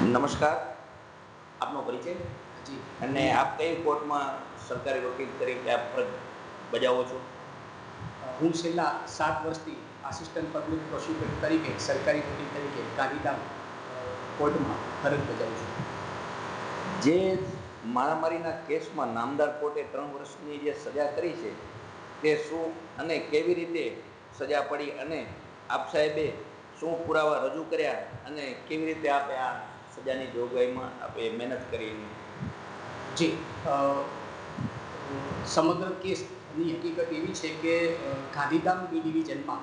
નમસ્કાર, આપનો પરિચય જી અને આપ કઈ કોર્ટમાં સરકારી વકીલ તરીકે આપ ફરજ બજાવો છો? હું છેલ્લા 7 વર્ષથી આસિસ્ટન્ટ પબ્લિક પ્રોસિક્યુટર તરીકે સરકારી વકીલ તરીકે ગાંધીધામ કોર્ટમાં ફરજ બજાવું છું. જે મારામારીના કેસમાં નામદાર કોર્ટે 3 વર્ષની જે સજા કરી છે તે શું અને કેવી રીતે સજા પડી અને આપ સાહેબે શું પુરાવા રજૂ કર્યા અને કેવી રીતે આપે આ સજાની જોગવાઈમાં આપણે મહેનત કરી? જી સમગ્ર કેસની હકીકત એવી છે કે ગાંધીધામ બી ડિવિઝનમાં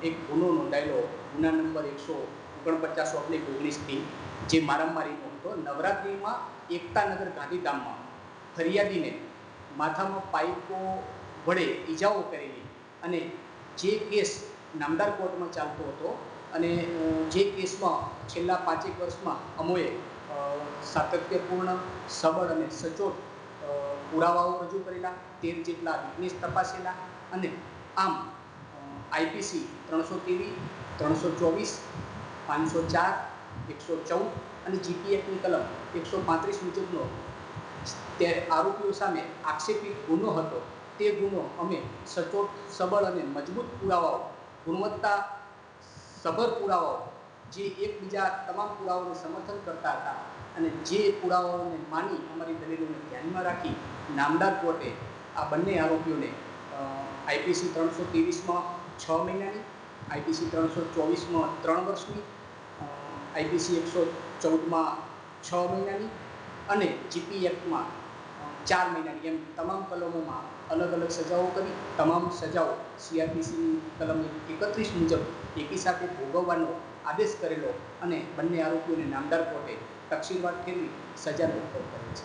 એક ગુનો નોંધાયેલો, ગુના નંબર 149/19થી, જે મારામારીનો હતો. નવરાત્રિમાં એકતાનગર ગાંધીધામમાં ફરિયાદીને માથામાં પાઇપો વડે ઈજાઓ કરેલી અને જે કેસ નામદાર કોર્ટમાં ચાલતો હતો અને જે કેસમાં છેલ્લા 5 વર્ષમાં અમોએ સાતત્યપૂર્ણ, સબળ અને સચોટ પુરાવાઓ રજૂ કરેલા, 13 જેટલા વિટનેસ તપાસેલા અને આમ આઈપીસી 323, 324, 504, 114 અને જીપીએફની કલમ 135 મુજબનો તે આરોપીઓ સામે આક્ષેપિત ગુનો હતો. તે ગુનો અમે સચોટ, સબળ અને મજબૂત પુરાવાઓ, ગુણવત્તા સભર પુરાવાઓ, જે એકબીજા તમામ પુરાવાઓને સમર્થન કરતા હતા અને જે પુરાવાઓને માની અમારી દલીલોને ધ્યાનમાં રાખી નામદાર કોર્ટે આ બંને આરોપીઓને આઈપીસી 323માં 6 મહિનાની, આઈપીસી 324માં 3 વર્ષની, આઈપીસી 114માં 6 મહિનાની અને જીપીએફમાં 4 મહિનાની, એમ તમામ કલમોમાં અલગ અલગ સજાઓ કરી. તમામ સજાઓ સીઆરપીસીની કલમ 31 મુજબ એકી સાથે ભોગવવાનો આદેશ કરેલો અને બંને આરોપીઓને નામદાર કોર્ટે તકસીરવાર ઠેરવી સજાનો હુકમ કરેલ છે.